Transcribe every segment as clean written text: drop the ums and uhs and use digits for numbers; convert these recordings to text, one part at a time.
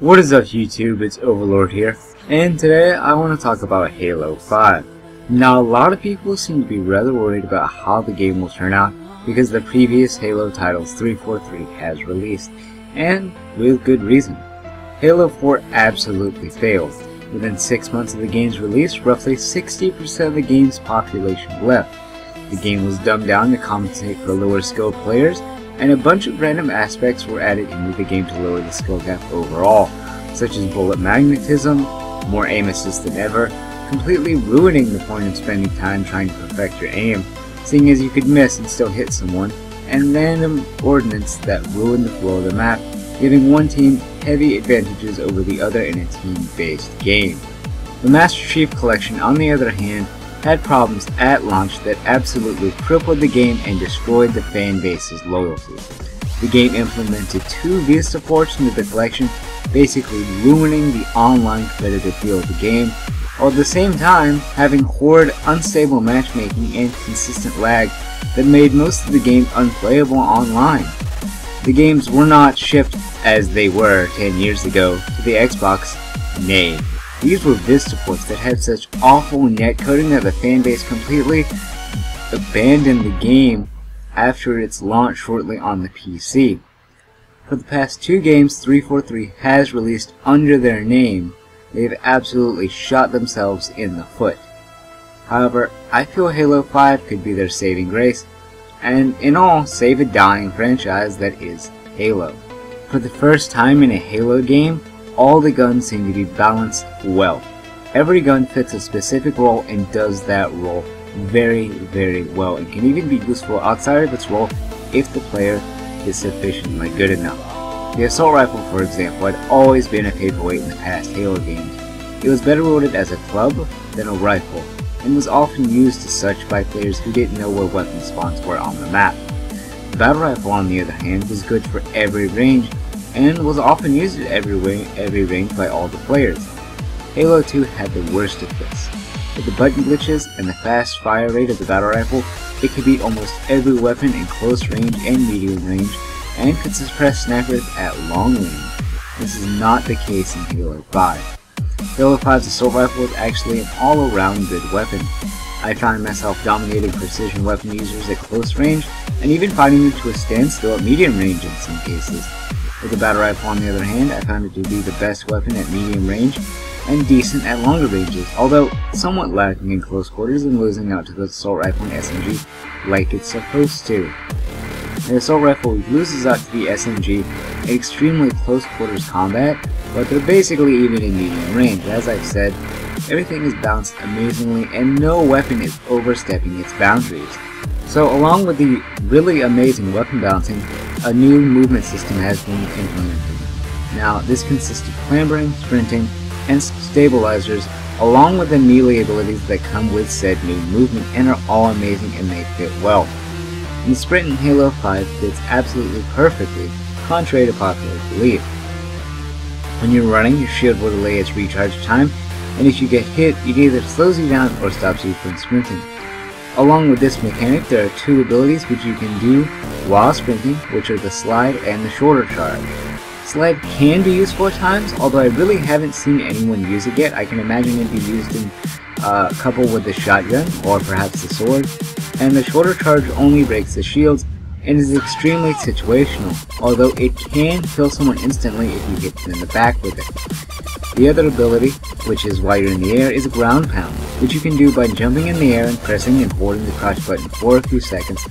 What is up YouTube, it's Overlord here, and today I want to talk about Halo 5. Now a lot of people seem to be rather worried about how the game will turn out because the previous Halo titles 343 has released, and with good reason. Halo 4 absolutely failed. Within 6 months of the game's release, roughly 60% of the game's population left. The game was dumbed down to compensate for lower skilled players, and a bunch of random aspects were added into the game to lower the skill gap overall, such as bullet magnetism, more aim assist than ever, completely ruining the point of spending time trying to perfect your aim, seeing as you could miss and still hit someone, and random ordnance that ruined the flow of the map, giving one team heavy advantages over the other in a team-based game. The Master Chief Collection, on the other hand, had problems at launch that absolutely crippled the game and destroyed the fan base's loyalty. The game implemented 2 Vista ports into the collection, basically ruining the online competitive feel of the game, while at the same time having horrid unstable matchmaking and consistent lag that made most of the game unplayable online. The games were not shipped as they were 10 years ago to the Xbox, nay. These were Vista ports that had such awful netcoding that the fanbase completely abandoned the game after its launch shortly on the PC. For the past 2 games 343 has released under their name, they've absolutely shot themselves in the foot. However, I feel Halo 5 could be their saving grace, and in all, save a dying franchise that is Halo. For the first time in a Halo game, all the guns seem to be balanced well. Every gun fits a specific role and does that role very, very well, and can even be useful outside of its role if the player is sufficiently good enough. The assault rifle, for example, had always been a paperweight in the past Halo games. It was better wielded as a club than a rifle, and was often used as such by players who didn't know where weapon spawns were on the map. The battle rifle, on the other hand, was good for every range, and was often used at every range by all the players. Halo 2 had the worst of this. With the button glitches and the fast fire rate of the battle rifle, it could beat almost every weapon in close range and medium range, and could suppress snipers at long range. This is not the case in Halo 5. Halo 5's assault rifle is actually an all-around good weapon. I found myself dominating precision weapon users at close range, and even fighting them to a standstill at medium range in some cases. With the battle rifle, on the other hand, I found it to be the best weapon at medium range, and decent at longer ranges, although somewhat lacking in close quarters and losing out to the assault rifle and SMG like it's supposed to. The assault rifle loses out to the SMG in extremely close quarters combat, but they're basically even in medium range. As I've said, everything is balanced amazingly and no weapon is overstepping its boundaries. So along with the really amazing weapon balancing, a new movement system has been implemented. Now this consists of clambering, sprinting, and stabilizers, along with the melee abilities that come with said new movement, and are all amazing and they fit well. And the sprint in Halo 5 fits absolutely perfectly, contrary to popular belief. When you're running, your shield will delay its recharge time, and if you get hit, it either slows you down or stops you from sprinting. Along with this mechanic, there are 2 abilities which you can do while sprinting, which are the slide and the shoulder charge. Slide can be useful at times, although I really haven't seen anyone use it yet. I can imagine it be used in couple with the shotgun or perhaps the sword. And the shoulder charge only breaks the shields and is extremely situational, although it can kill someone instantly if you hit them in the back with it. The other ability, which is while you're in the air, is a ground pound, which you can do by jumping in the air and pressing and holding the crouch button for a few seconds,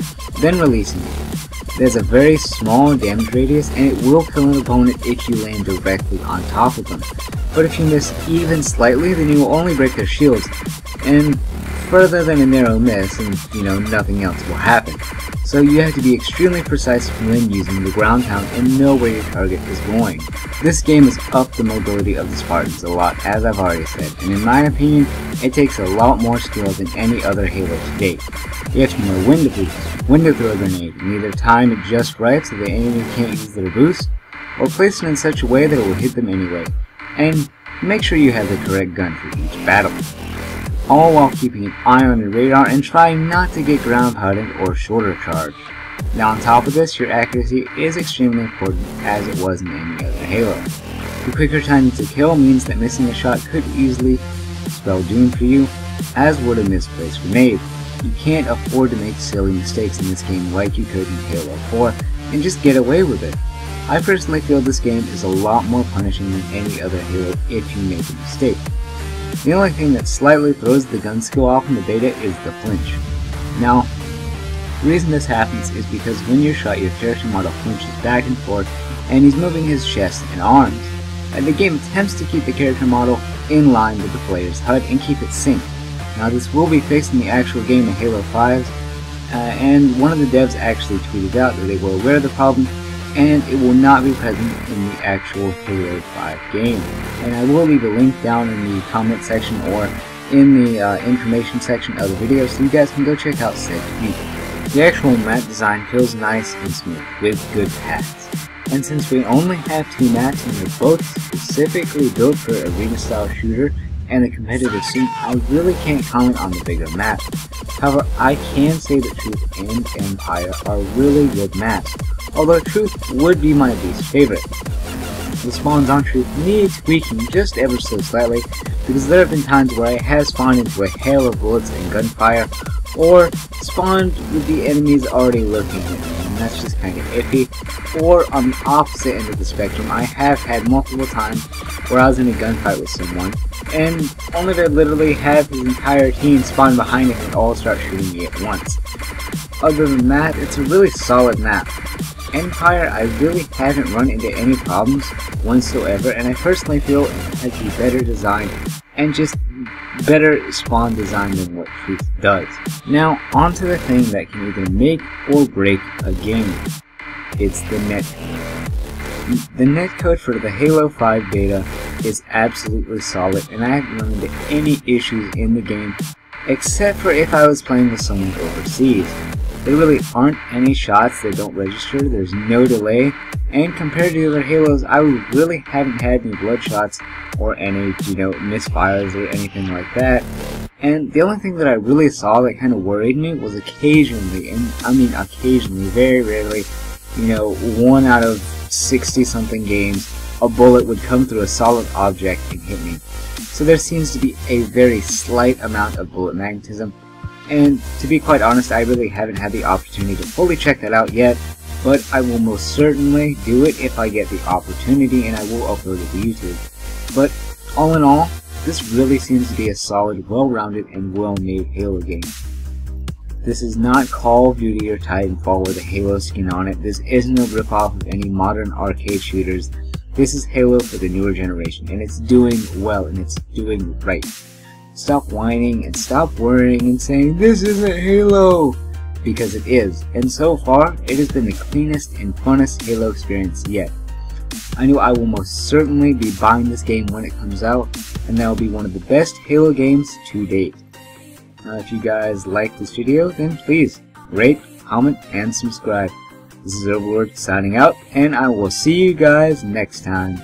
then releasing it. There's a very small damage radius, and it will kill an opponent if you land directly on top of them. But if you miss even slightly, then you will only break their shields, and further than a narrow miss, and nothing else will happen. So you have to be extremely precise when using the ground pound and know where your target is going. This game has upped the mobility of the Spartans a lot, as I've already said, and in my opinion, it takes a lot more skill than any other Halo to date. You have to know when to boost, when to throw a grenade, and either time it just right so the enemy can't use their boost, or place it in such a way that it will hit them anyway, and make sure you have the correct gun for each battle. All while keeping an eye on your radar and trying not to get ground pounded or shoulder charged. Now on top of this, your accuracy is extremely important as it was in any other Halo. The quicker time to kill means that missing a shot could easily spell doom for you, as would a misplaced grenade. You can't afford to make silly mistakes in this game like you could in Halo 4 and just get away with it. I personally feel this game is a lot more punishing than any other Halo if you make a mistake. The only thing that slightly throws the gun skill off in the beta is the flinch. Now, the reason this happens is because when you're shot, your character model flinches back and forth and he's moving his chest and arms. And the game attempts to keep the character model in line with the player's HUD and keep it synced. Now this will be fixed in the actual game of Halo 5, and one of the devs actually tweeted out that they were aware of the problem, and it will not be present in the actual Halo 5 game. And I will leave a link down in the comment section or in the information section of the video so you guys can go check out said tweet. The actual map design feels nice and smooth with good paths. And since we only have 2 maps and they're both specifically built for arena style shooter and a competitive scene, I really can't comment on the bigger map. However, I can say that Truth and Empire are really good maps, although Truth would be my least favorite. The spawns on Truth need tweaking just ever so slightly, because there have been times where I have spawned into a hail of bullets and gunfire, or spawned with the enemies already looking at me, and that's just kind of iffy. Or on the opposite end of the spectrum, I have had multiple times where I was in a gunfight with someone, and only to literally have his entire team spawn behind him and all start shooting me at once. Other than that, it's a really solid map. Empire, I really haven't run into any problems whatsoever, and I personally feel it has the better design and just better spawn design than what Truth does. Now, onto the thing that can either make or break a game. It's the netcode. The netcode for the Halo 5 beta is absolutely solid, and I haven't run into any issues in the game, except for if I was playing with someone overseas. There really aren't any shots that don't register, there's no delay, and compared to the other Halos, I really haven't had any bloodshot or any, misfires or anything like that. And the only thing that I really saw that kind of worried me was occasionally, and I mean occasionally, very rarely, 1 out of 60 something games, a bullet would come through a solid object and hit me. So there seems to be a very slight amount of bullet magnetism, and to be quite honest, I really haven't had the opportunity to fully check that out yet, but I will most certainly do it if I get the opportunity, and I will upload it to YouTube. But all in all, this really seems to be a solid, well-rounded, and well-made Halo game. This is not Call of Duty or Titanfall with a Halo skin on it. This isn't a ripoff of any modern arcade shooters. This is Halo for the newer generation, and it's doing well, and it's doing right. Stop whining and stop worrying and saying, "This isn't Halo!" Because it is, and so far, it has been the cleanest and funnest Halo experience yet. I know I will most certainly be buying this game when it comes out, and that will be one of the best Halo games to date. If you guys like this video, then please rate, comment, and subscribe. This is Overlord signing out, and I will see you guys next time.